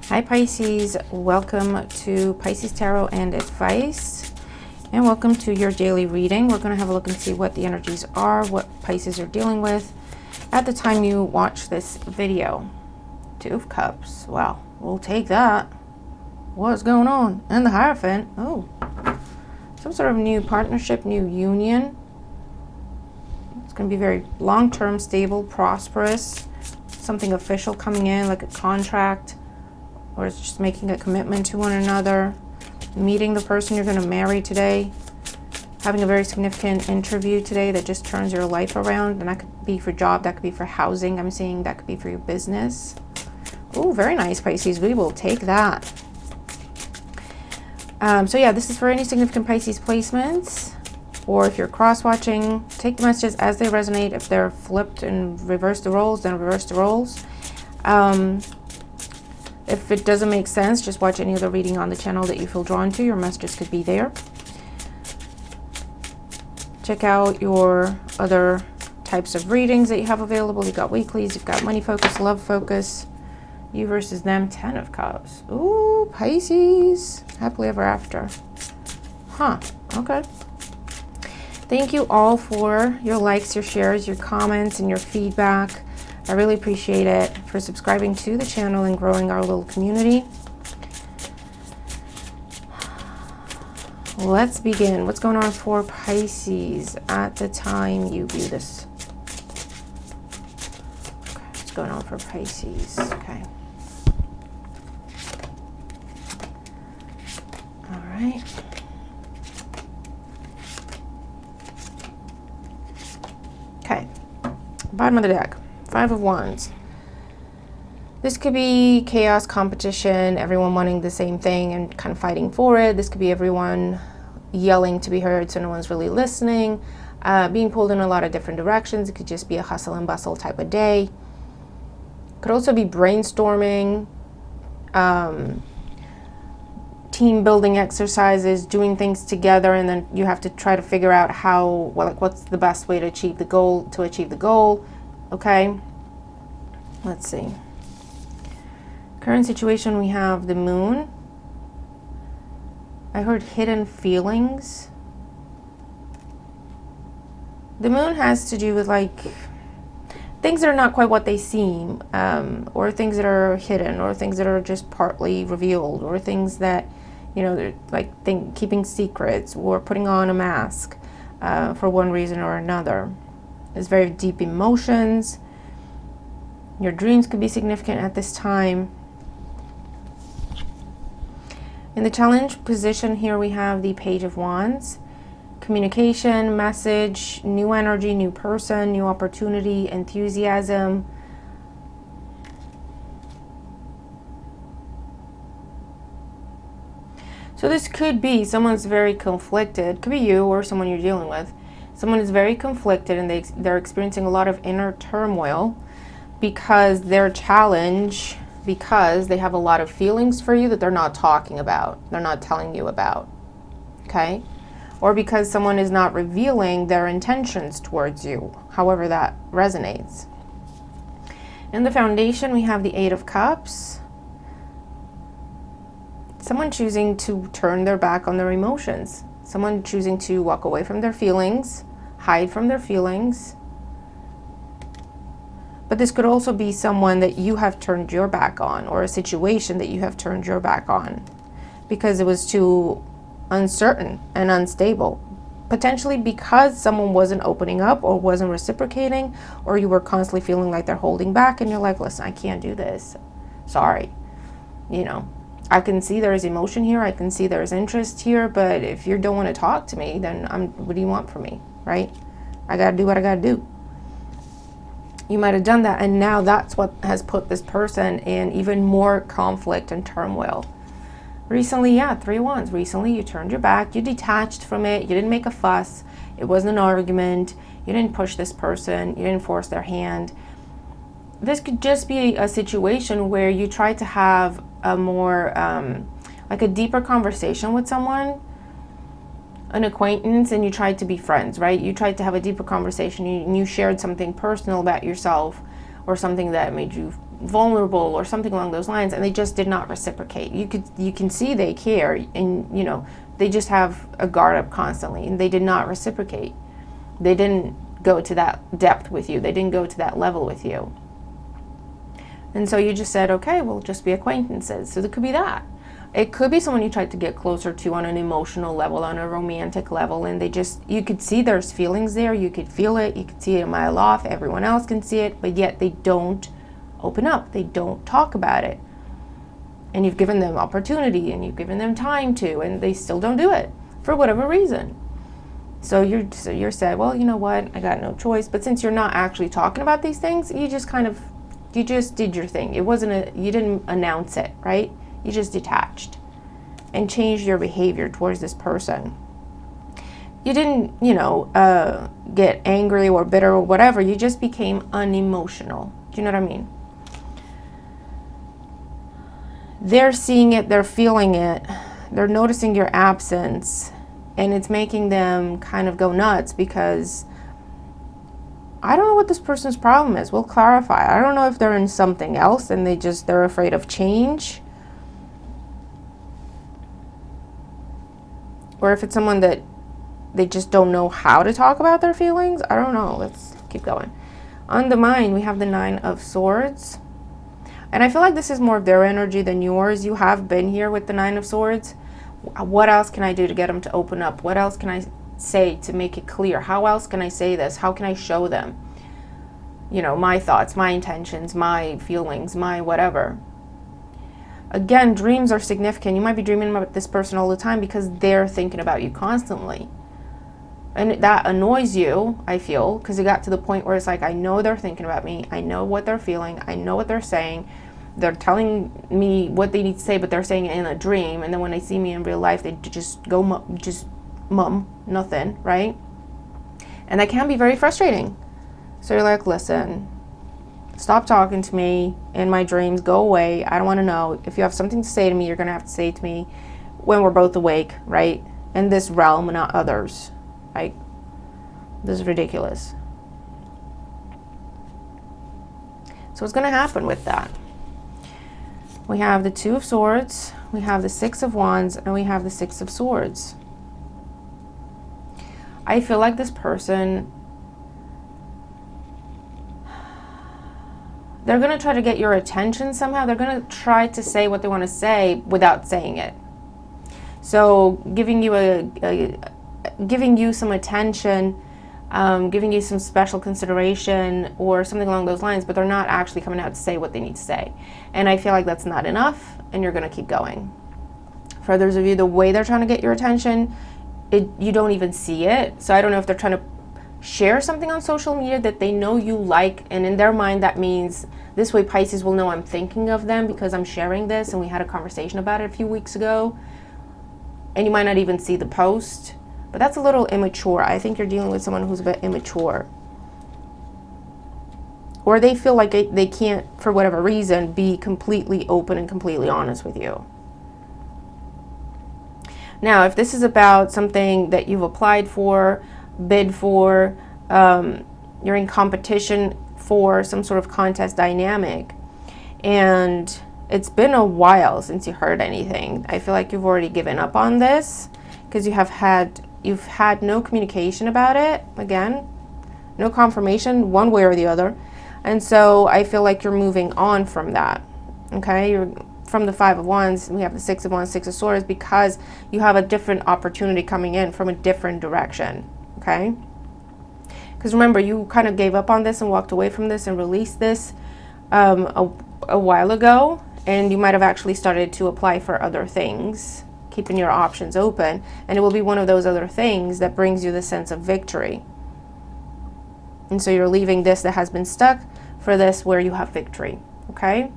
Hi Pisces, welcome to Pisces Tarot and Advice, and welcome to your daily reading. We're going to have a look and see what the energies are, what Pisces are dealing with at the time you watch this video. Two of Cups, wow, we'll take that. What's going on? And the Hierophant, oh, some sort of new partnership, new union. It's going to be very long-term, stable, prosperous, something official coming in, like a contract, or it's just making a commitment to one another, meeting the person you're going to marry today, having a very significant interview today that just turns your life around. And that could be for job, that could be for housing. I'm seeing that could be for your business. Oh, very nice, Pisces. We will take that. So yeah, this is for any significant Pisces placements, or if you're cross-watching, take the messages as they resonate. If they're flipped and reverse the roles, then reverse the roles. If it doesn't make sense, just watch any other reading on the channel that you feel drawn to. Your messages could be there. Check out your other types of readings that you have available. You've got weeklies, you've got money focus, love focus, you versus them, 10 of Cups. Ooh, Pisces, happily ever after. Huh, okay. Thank you all for your likes, your shares, your comments, and your feedback. I really appreciate it, for subscribing to the channel and growing our little community. Let's begin. What's going on for Pisces at the time you view this? Okay, what's going on for Pisces? Okay. All right. Okay. Bottom of the deck. 5 of Wands. This could be chaos, competition, everyone wanting the same thing and kind of fighting for it. This could be everyone yelling to be heard so no one's really listening, being pulled in a lot of different directions. It could just be a hustle and bustle type of day. Could also be brainstorming, team building exercises, doing things together, and then you have to try to figure out how, well, like, what's the best way to achieve the goal, Okay, let's see. Current situation, we have the Moon. I heard hidden feelings. The Moon has to do with, like, things that are not quite what they seem, or things that are hidden, or things that are just partly revealed, or things that, you know, they're like keeping secrets, or putting on a mask for one reason or another. There's very deep emotions. Your dreams could be significant at this time. In the challenge position here, we have the Page of Wands. Communication, message, new energy, new person, new opportunity, enthusiasm. So this could be someone's very conflicted. Could be you or someone you're dealing with. Someone is very conflicted and they're experiencing a lot of inner turmoil because they're challenged, because they have a lot of feelings for you that they're not talking about, they're not telling you about, okay? Or because someone is not revealing their intentions towards you, however that resonates. In the foundation, we have the 8 of Cups. Someone choosing to turn their back on their emotions. Someone choosing to walk away from their feelings, hide from their feelings. But this could also be someone that you have turned your back on, or a situation that you have turned your back on because it was too uncertain and unstable. Potentially because someone wasn't opening up or wasn't reciprocating, or you were constantly feeling like they're holding back and you're like, listen, I can't do this. Sorry. You know, I can see there's emotion here. I can see there's interest here. But if you don't want to talk to me, then what do you want from me, right? I got to do what I got to do. You might have done that, and now that's what has put this person in even more conflict and turmoil. Recently, yeah, 3 of Wands. Recently, you turned your back. You detached from it. You didn't make a fuss. It wasn't an argument. You didn't push this person. You didn't force their hand. This could just be a situation where you try to have a more, like a deeper conversation with someone, an acquaintance, and you tried to be friends, right? You tried to have a deeper conversation, and you shared something personal about yourself, or something that made you vulnerable or something along those lines, and they just did not reciprocate. You can see they care, and they just have a guard up constantly, and they did not reciprocate. They didn't go to that depth with you. They didn't go to that level with you. And so you just said, okay, we'll just be acquaintances. So it could be that. It could be someone you tried to get closer to on an emotional level, on a romantic level, and you could see there's feelings there, you could feel it, you could see it a mile off, everyone else can see it, but yet they don't open up, they don't talk about it. And you've given them opportunity, and you've given them time to, and they still don't do it, for whatever reason. So you're said, well, you know what, I got no choice. But since you're not actually talking about these things, you just did your thing. You didn't announce it, right? You just detached and changed your behavior towards this person. You didn't, get angry or bitter or whatever. You just became unemotional. Do you know what I mean? They're seeing it, they're feeling it, they're noticing your absence, and it's making them kind of go nuts because I don't know what this person's problem is. We'll clarify. I don't know if they're in something else and they're afraid of change. Or if it's someone that they just don't know how to talk about their feelings. I don't know. Let's keep going. On the mind, we have the 9 of Swords. And I feel like this is more of their energy than yours. You have been here with the 9 of Swords. What else can I do to get them to open up? What else can I say to make it clear? How else can I say this? How can I show them, my thoughts, my intentions, my feelings, my whatever? Again, dreams are significant. You might be dreaming about this person all the time because they're thinking about you constantly. And that annoys you, I feel, because it got to the point where it's like, I know they're thinking about me. I know what they're feeling. I know what they're saying. They're telling me what they need to say, but they're saying it in a dream. And then when they see me in real life, they just go, mum, nothing, right? And that can be very frustrating. So you're like, listen, stop talking to me in my dreams. Go away. I don't want to know. If you have something to say to me, you're going to have to say it to me when we're both awake, right? In this realm, not others. Like, this is ridiculous. So what's going to happen with that? We have the 2 of Swords, we have the 6 of Wands, and we have the 6 of Swords. I feel like this person, they're going to try to get your attention somehow. They're going to try to say what they want to say without saying it. So giving you some attention, giving you some special consideration or something along those lines, but they're not actually coming out to say what they need to say. And I feel like that's not enough, and you're going to keep going. For others of you, the way they're trying to get your attention, you don't even see it. So I don't know if they're trying to share something on social media that they know you like, and in their mind that means this way Pisces will know I'm thinking of them because I'm sharing this and we had a conversation about it a few weeks ago. And you might not even see the post. But that's a little immature. I think you're dealing with someone who's a bit immature. Or they feel like they can't, for whatever reason, be completely open and completely honest with you. Now, if this is about something that you've applied for, bid for, you're in competition for some sort of contest dynamic, and it's been a while since you heard anything, I feel like you've already given up on this because you've had no communication about it, again, no confirmation one way or the other. And so I feel like you're moving on from that, okay? You're from the 5 of Wands, we have the 6 of Wands, 6 of Swords, because you have a different opportunity coming in from a different direction, okay? Because remember, you kind of gave up on this and walked away from this and released this a while ago, and you might have actually started to apply for other things, keeping your options open, and it will be one of those other things that brings you the sense of victory. And so you're leaving this that has been stuck for this where you have victory, okay?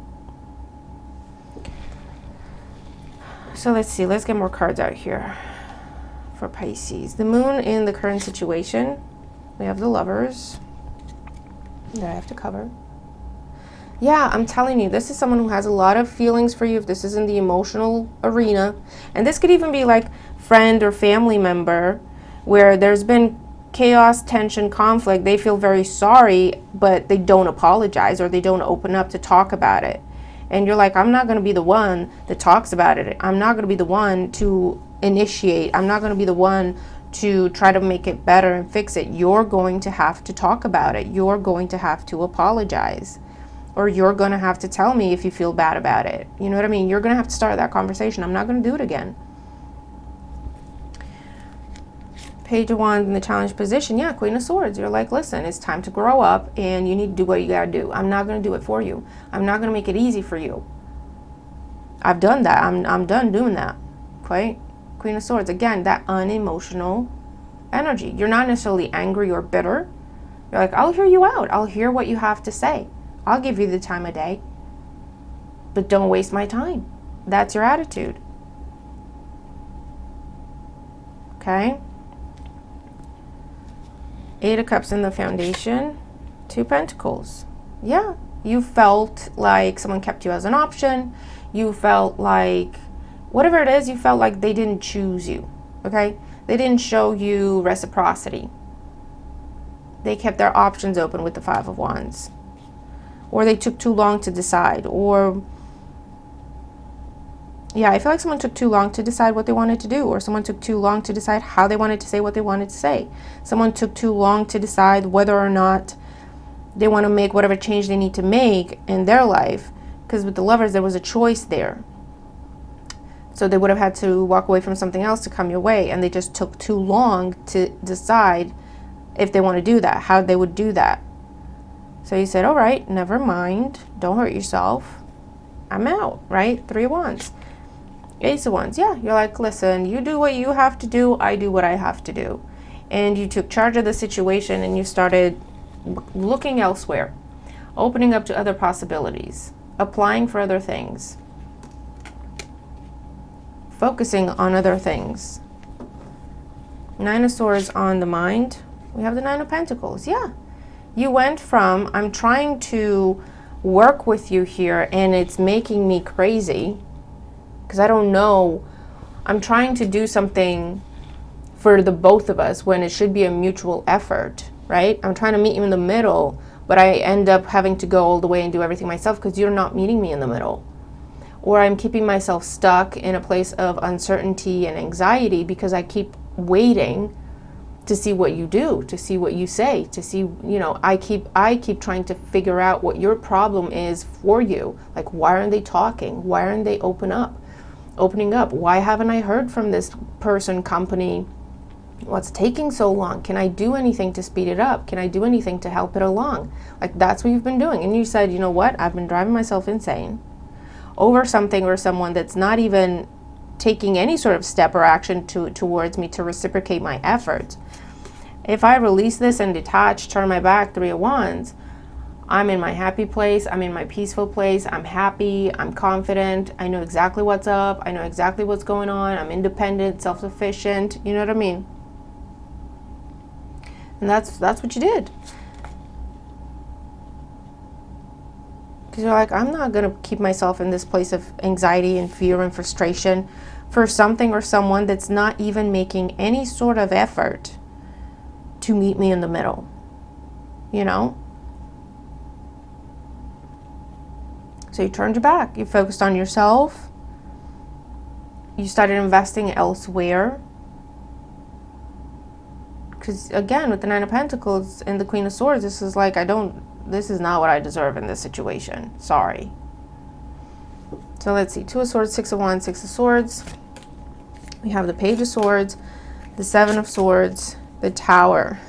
So let's see, let's get more cards out here for Pisces. The moon in the current situation, we have the Lovers that I have to cover. Yeah, I'm telling you, this is someone who has a lot of feelings for you if this is in the emotional arena. And this could even be like friend or family member where there's been chaos, tension, conflict, they feel very sorry, but they don't apologize or they don't open up to talk about it. And you're like, I'm not going to be the one that talks about it. I'm not going to be the one to initiate. I'm not going to be the one to try to make it better and fix it. You're going to have to talk about it. You're going to have to apologize. Or you're going to have to tell me if you feel bad about it. You know what I mean? You're going to have to start that conversation. I'm not going to do it again. Page of Wands in the challenge position. Yeah, Queen of Swords. You're like, listen, it's time to grow up and you need to do what you got to do. I'm not going to do it for you. I'm not going to make it easy for you. I've done that. I'm done doing that. Okay? Queen of Swords. Again, that unemotional energy. You're not necessarily angry or bitter. You're like, I'll hear you out. I'll hear what you have to say. I'll give you the time of day. But don't waste my time. That's your attitude. Okay? Eight of Cups in the foundation. Two Pentacles. Yeah. You felt like someone kept you as an option. You felt like, whatever it is, you felt like they didn't choose you. Okay? They didn't show you reciprocity. They kept their options open with the Five of Wands. Or they took too long to decide. Or, yeah, I feel like someone took too long to decide what they wanted to do. Or someone took too long to decide how they wanted to say what they wanted to say. Someone took too long to decide whether or not they want to make whatever change they need to make in their life. Because with the Lovers, there was a choice there. So they would have had to walk away from something else to come your way. And they just took too long to decide if they want to do that, how they would do that. So you said, all right, never mind. Don't hurt yourself. I'm out, right? Three of Wands. Ace of Wands. Yeah, you're like, listen, you do what you have to do. I do what I have to do. And you took charge of the situation and you started looking elsewhere, opening up to other possibilities, applying for other things, focusing on other things. Nine of Swords on the mind. We have the Nine of Pentacles. Yeah. You went from, I'm trying to work with you here and it's making me crazy because I don't know. I'm trying to do something for the both of us when it should be a mutual effort, right? I'm trying to meet you in the middle, but I end up having to go all the way and do everything myself because you're not meeting me in the middle. Or I'm keeping myself stuck in a place of uncertainty and anxiety because I keep waiting to see what you do, to see what you say, to see, you know, I keep trying to figure out what your problem is for you. Like, why aren't they talking? Why aren't they opening up? Why haven't I heard from this person, company? What's taking so long? Can I do anything to speed it up? Can I do anything to help it along? Like, that's what you've been doing. And you said, you know what? I've been driving myself insane over something or someone that's not even taking any sort of step or action towards me to reciprocate my efforts. If I release this and detach, turn my back, Three of Wands, I'm in my happy place. I'm in my peaceful place. I'm happy. I'm confident. I know exactly what's up. I know exactly what's going on. I'm independent, self-sufficient. You know what I mean? And that's what you did. Because you're like, I'm not going to keep myself in this place of anxiety and fear and frustration for something or someone that's not even making any sort of effort to meet me in the middle, you know? So you turned your back. You focused on yourself. You started investing elsewhere. Because again, with the Nine of Pentacles and the Queen of Swords, this is like, this is not what I deserve in this situation. Sorry. So let's see. Two of Swords, Six of Wands, Six of Swords. We have the Page of Swords, the Seven of Swords, the Tower.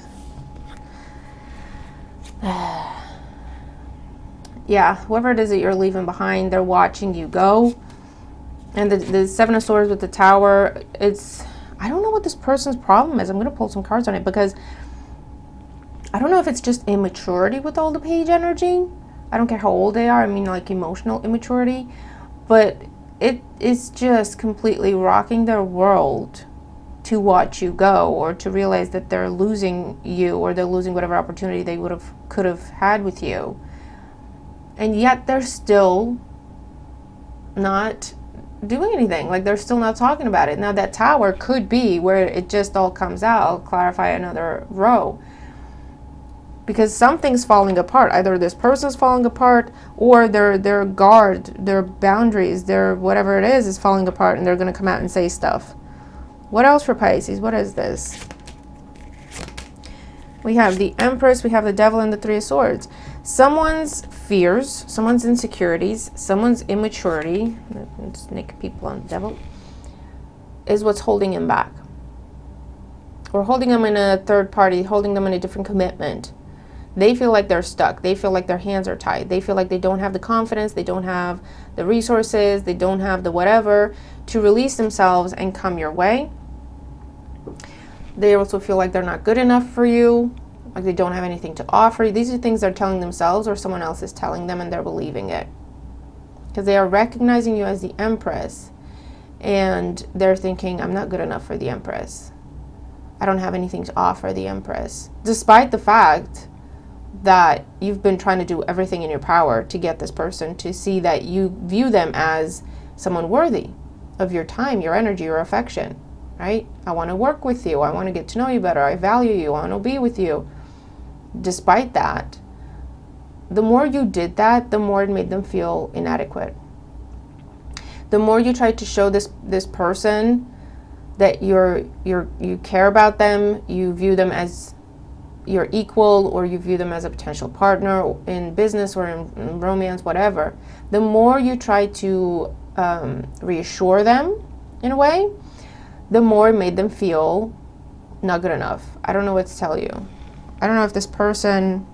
Yeah, whoever it is that you're leaving behind, they're watching you go. And the Seven of Swords with the Tower, I don't know what this person's problem is. I'm going to pull some cards on it because I don't know if it's just immaturity with all the Page energy. I don't care how old they are. I mean, like emotional immaturity. But it is just completely rocking their world to watch you go, or to realize that they're losing you, or they're losing whatever opportunity they could have had with you. And yet they're still not doing anything. Like, they're still not talking about it. Now, that Tower could be where it just all comes out. I'll clarify another row. Because something's falling apart. Either this person's falling apart, or their guard, their boundaries, their whatever it is falling apart, and they're going to come out and say stuff. What else for Pisces? What is this? We have the Empress, we have the Devil, and the Three of Swords. Someone's fears, someone's insecurities, someone's immaturity, snake people on the Devil, is what's holding him back. Or holding them in a third party, holding them in a different commitment. They feel like they're stuck. They feel like their hands are tied. They feel like they don't have the confidence, they don't have the resources, they don't have the whatever to release themselves and come your way. They also feel like they're not good enough for you, like they don't have anything to offer. These are things they're telling themselves, or someone else is telling them, and they're believing it. Because they are recognizing you as the Empress, and they're thinking, I'm not good enough for the Empress. I don't have anything to offer the Empress. Despite the fact that you've been trying to do everything in your power to get this person to see that you view them as someone worthy of your time, your energy, your affection. Right? I want to work with you. I want to get to know you better. I value you. I want to be with you. Despite that, the more you did that, the more it made them feel inadequate. The more you tried to show this person that you care about them, you view them as your equal, or you view them as a potential partner in business or in romance, whatever. The more you try to reassure them in a way, the more it made them feel not good enough. I don't know what to tell you. I don't know if this person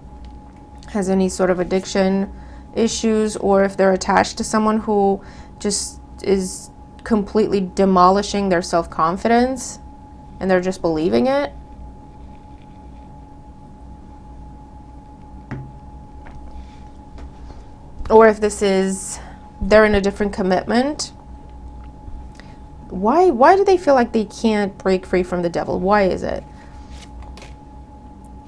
has any sort of addiction issues, or if they're attached to someone who just is completely demolishing their self-confidence and they're just believing it. Or if this is, they're in a different commitment. Why do they feel like they can't break free from the Devil? Why is it?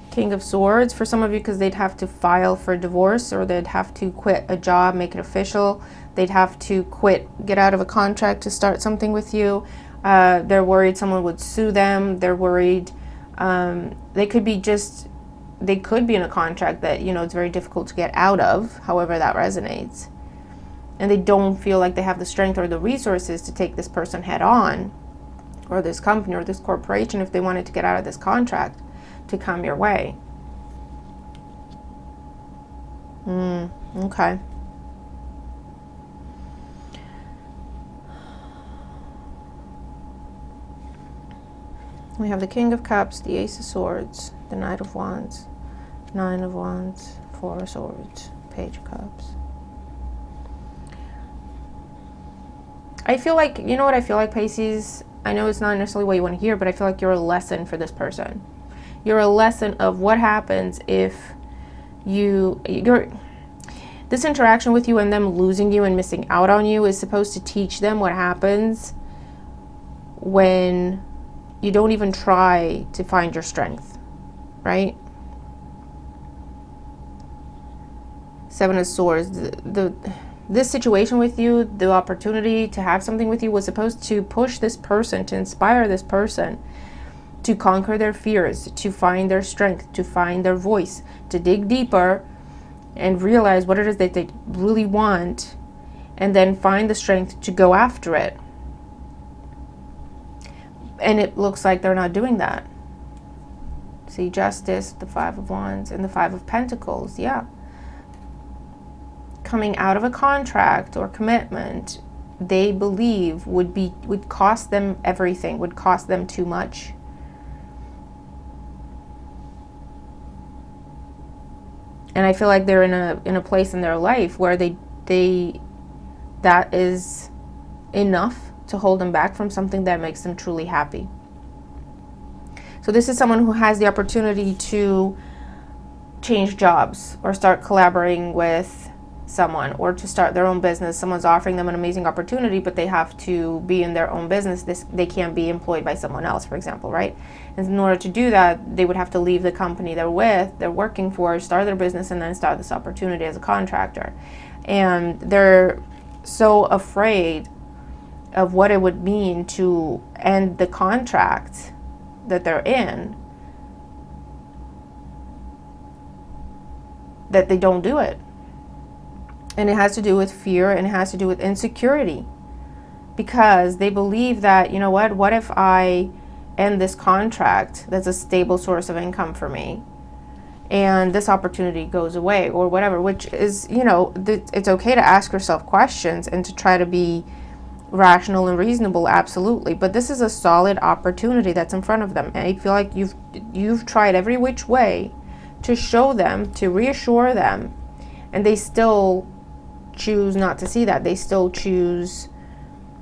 King of Swords, for some of you, because they'd have to file for divorce, or they'd have to quit a job, make it official. They'd have to quit, get out of a contract to start something with you. They're worried someone would sue them. They're worried they could be in a contract that, it's very difficult to get out of, however that resonates. And they don't feel like they have the strength or the resources to take this person head on, or this company or this corporation, if they wanted to get out of this contract, to come your way. Okay. We have the King of Cups, the Ace of Swords, the Knight of Wands, Nine of Wands, Four of Swords, Page of Cups. I feel like, what I feel like, Pisces? I know it's not necessarily what you want to hear, but I feel like you're a lesson for this person. You're a lesson of what happens if this interaction with you and them losing you and missing out on you is supposed to teach them what happens when you don't even try to find your strength, right? Seven of Swords. This situation with you, the opportunity to have something with you, was supposed to push this person, to inspire this person to conquer their fears, to find their strength, to find their voice, to dig deeper and realize what it is that they really want, and then find the strength to go after it. And it looks like they're not doing that. See, Justice, the Five of Wands, and the Five of Pentacles. Yeah. Coming out of a contract or commitment, they believe would cost them everything, would cost them too much. And I feel like they're in a place in their life where that is enough to hold them back from something that makes them truly happy. So this is someone who has the opportunity to change jobs, or start collaborating with someone, or to start their own business. Someone's offering them an amazing opportunity, but they have to be in their own business. They can't be employed by someone else, for example, right? And in order to do that, they would have to leave the company they're working for, start their business, and then start this opportunity as a contractor. And they're so afraid of what it would mean to end the contract that they're in, that they don't do it. And it has to do with fear, and it has to do with insecurity, because they believe that, you know what if I end this contract that's a stable source of income for me, and this opportunity goes away or whatever, which is, it's okay to ask yourself questions and to try to be rational and reasonable, absolutely. But this is a solid opportunity that's in front of them. And I feel like you've tried every which way to show them, to reassure them, and they still choose not to see that. They still choose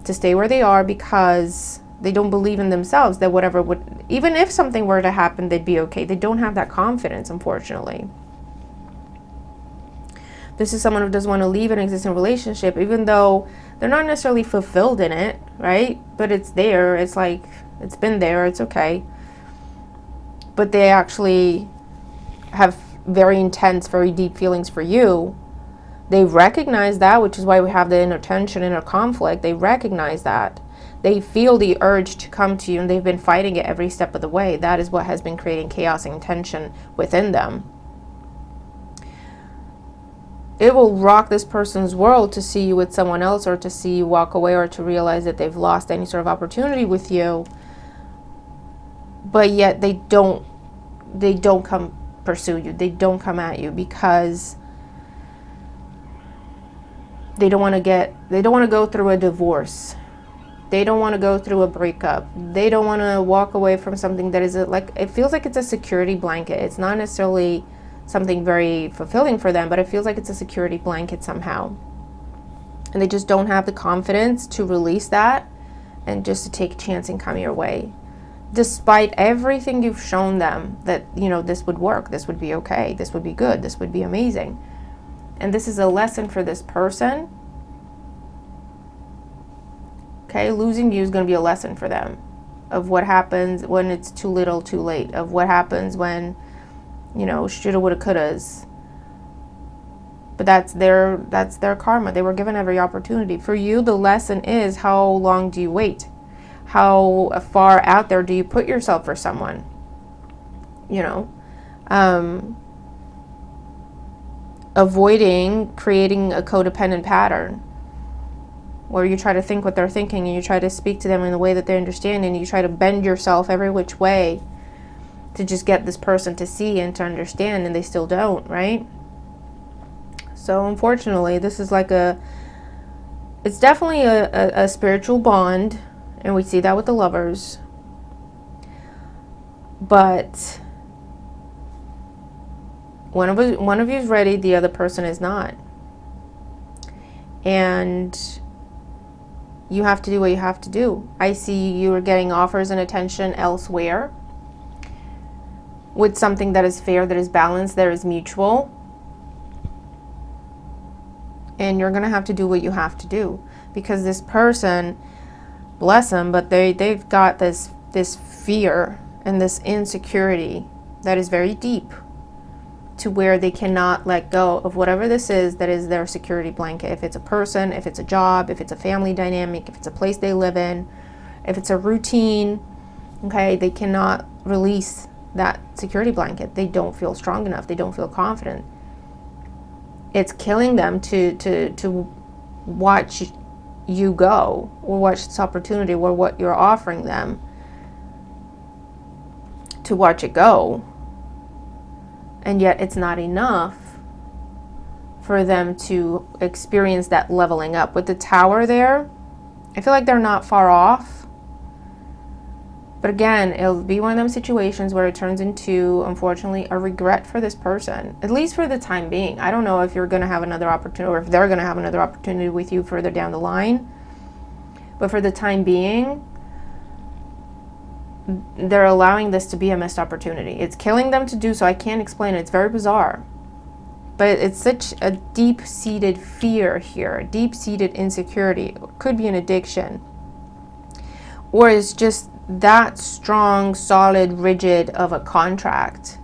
to stay where they are because they don't believe in themselves that whatever would, even if something were to happen, they'd be okay. They don't have that confidence, unfortunately. This is someone who doesn't want to leave an existing relationship, even though they're not necessarily fulfilled in it, right? But it's there. It's like, it's been there. It's okay. But they actually have very intense, very deep feelings for you. They recognize that, which is why we have the inner tension, inner conflict. They recognize that. They feel the urge to come to you, and they've been fighting it every step of the way. That is what has been creating chaos and tension within them. It will rock this person's world to see you with someone else, or to see you walk away, or to realize that they've lost any sort of opportunity with you. But yet they don't come pursue you. They don't come at you because they don't want to go through a divorce. They don't want to go through a breakup. They don't want to walk away from something that is it feels like it's a security blanket. It's not necessarily something very fulfilling for them, but it feels like it's a security blanket somehow. And they just don't have the confidence to release that and just to take a chance and come your way. Despite everything you've shown them that, this would work, this would be okay, this would be good, this would be amazing. And this is a lesson for this person. Okay, losing you is going to be a lesson for them of what happens when it's too little, too late, of what happens when, shoulda, woulda, couldas. But that's their karma. They were given every opportunity. For you, the lesson is, how long do you wait? How far out there do you put yourself for someone? Avoiding creating a codependent pattern where you try to think what they're thinking, and you try to speak to them in the way that they understand, and you try to bend yourself every which way to just get this person to see and to understand, and they still don't, right? So unfortunately, this is it's definitely a spiritual bond, and we see that with the lovers. But one of you is ready, the other person is not. And you have to do what you have to do. I see you are getting offers and attention elsewhere with something that is fair, that is balanced, that is mutual. And you're going to have to do what you have to do, because this person, bless them, but they've got this fear and this insecurity that is very deep, to where they cannot let go of whatever this is that is their security blanket. If it's a person, if it's a job, if it's a family dynamic, if it's a place they live in, if it's a routine, okay, they cannot release that security blanket. They don't feel strong enough. They don't feel confident. It's killing them to watch you go, or watch this opportunity, or what you're offering them, to watch it go. And yet it's not enough for them to experience that leveling up. With the Tower there, I feel like they're not far off. But again, it'll be one of those situations where it turns into, unfortunately, a regret for this person, at least for the time being. I don't know if you're going to have another opportunity, or if they're going to have another opportunity with you further down the line. But for the time being, they're allowing this to be a missed opportunity. It's killing them to do so. I can't explain it. It's very bizarre. But it's such a deep-seated fear here, a deep-seated insecurity. It could be an addiction. Or it's just that strong, solid, rigid of a contract.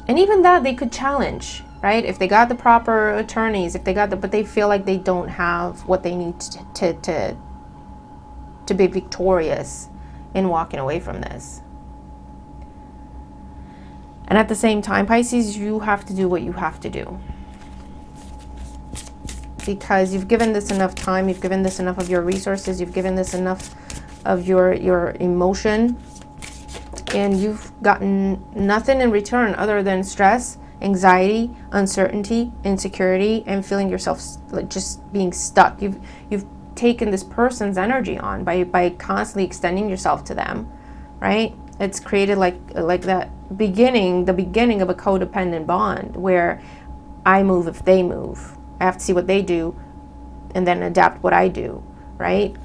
And even that they could challenge. right? If they got the proper attorneys, if they got but they feel like they don't have what they need to be victorious in walking away from this. And at the same time, Pisces, you have to do what you have to do. Because you've given this enough time, you've given this enough of your resources, you've given this enough of your emotion, and you've gotten nothing in return other than stress, anxiety, uncertainty, insecurity, and feeling yourself like just being stuck. You've taken this person's energy on by constantly extending yourself to them, right? It's created like that the beginning of a codependent bond where I move if they move. I have to see what they do and then adapt what I do, right?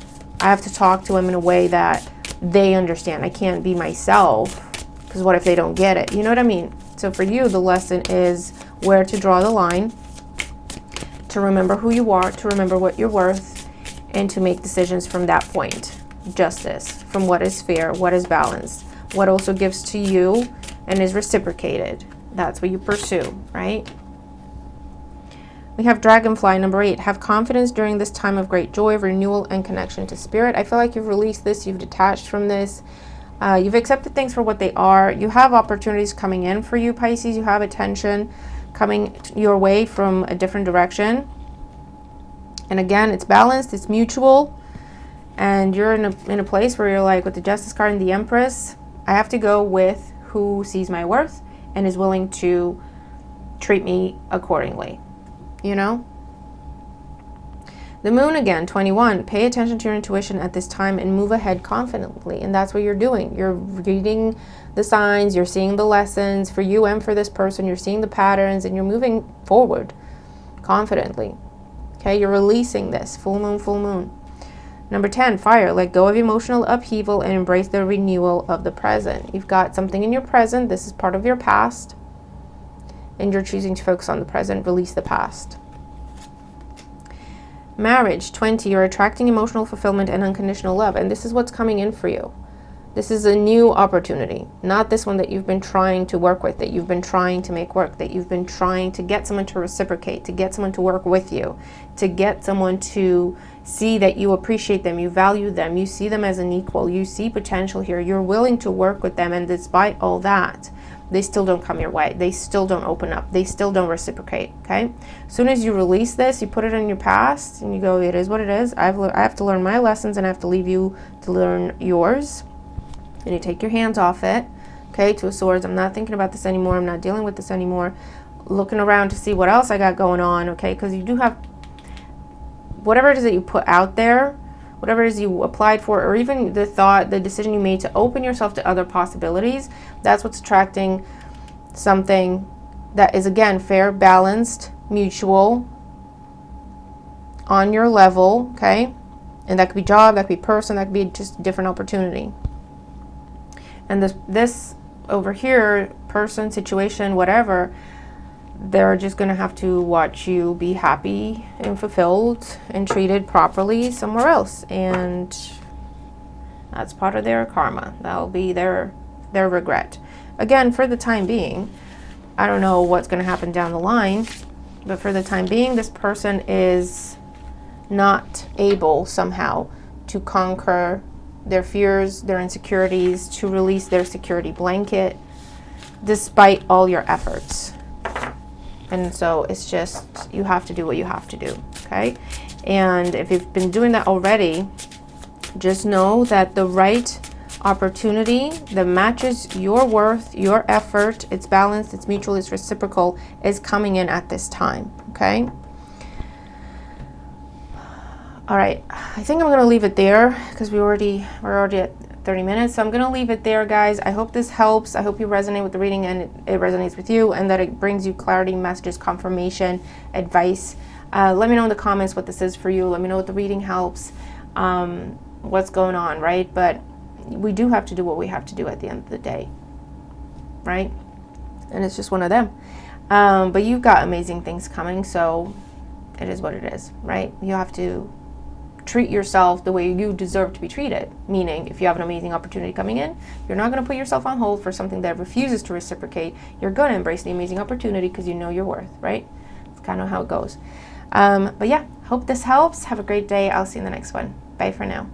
I have to talk to them in a way that they understand. I can't be myself because what if they don't get it? You know what I mean? So for you, the lesson is where to draw the line, to remember who you are, to remember what you're worth, and to make decisions from that point. Justice, from what is fair, what is balanced, what also gives to you and is reciprocated. That's what you pursue, right? We have Dragonfly, number 8. Have confidence during this time of great joy, renewal, and connection to spirit. I feel like you've released this, you've detached from this. You've accepted things for what they are. You have opportunities coming in for you, Pisces. You have attention coming your way from a different direction. And again, it's balanced, it's mutual. And you're in a place where you're like, with the Justice card and the Empress, I have to go with who sees my worth and is willing to treat me accordingly. You know? The Moon again, 21. Pay attention to your intuition at this time and move ahead confidently. And that's what you're doing. You're reading the signs, you're seeing the lessons for you and for this person, you're seeing the patterns, and you're moving forward confidently. Okay, you're releasing this. Full moon, full moon. Number 10, Fire. Let go of emotional upheaval and embrace the renewal of the present. You've got something in your present. This is part of your past. And you're choosing to focus on the present, release the past. Marriage, 20, you're attracting emotional fulfillment and unconditional love, and this is what's coming in for you. This is a new opportunity, not this one that you've been trying to work with, that you've been trying to make work, that you've been trying to get someone to reciprocate, to get someone to work with you, to get someone to see that you appreciate them, you value them, you see them as an equal, you see potential here, you're willing to work with them, and despite all that, they still don't come your way. They still don't open up. They still don't reciprocate, okay? As soon as you release this, you put it in your past, and you go, it is what it is. I have to learn my lessons, and I have to leave you to learn yours. And you take your hands off it, okay? Two of Swords, I'm not thinking about this anymore. I'm not dealing with this anymore. Looking around to see what else I got going on, okay? Because you do have, whatever it is that you put out there, whatever it is you applied for, or even the thought, the decision you made to open yourself to other possibilities, that's what's attracting something that is, again, fair, balanced, mutual, on your level, okay? And that could be job, that could be person, that could be just a different opportunity. And this over here, person, situation, whatever, they're just going to have to watch you be happy and fulfilled and treated properly somewhere else. And that's part of their karma. That'll be their regret. Again, for the time being, I don't know what's going to happen down the line, but for the time being, this person is not able somehow to conquer their fears, their insecurities, to release their security blanket, despite all your efforts. And so it's just, you have to do what you have to do, okay? And if you've been doing that already, just know that the right opportunity that matches your worth, your effort, it's balanced, it's mutual, it's reciprocal, is coming in at this time, okay? All right, I think I'm gonna leave it there because we're already at 30 minutes. So I'm gonna leave it there, guys. I hope this helps. I hope you resonate with the reading and it resonates with you, and that it brings you clarity, messages, confirmation, advice. Let me know in the comments what this is for you. Let me know what the reading helps, what's going on, right? But we do have to do what we have to do at the end of the day, right? And it's just one of them. But you've got amazing things coming, so it is what it is, right? You have to treat yourself the way you deserve to be treated. Meaning, if you have an amazing opportunity coming in, you're not going to put yourself on hold for something that refuses to reciprocate. You're going to embrace the amazing opportunity because you know your worth, right? It's kind of how it goes. But yeah, hope this helps. Have a great day. I'll see you in the next one. Bye for now.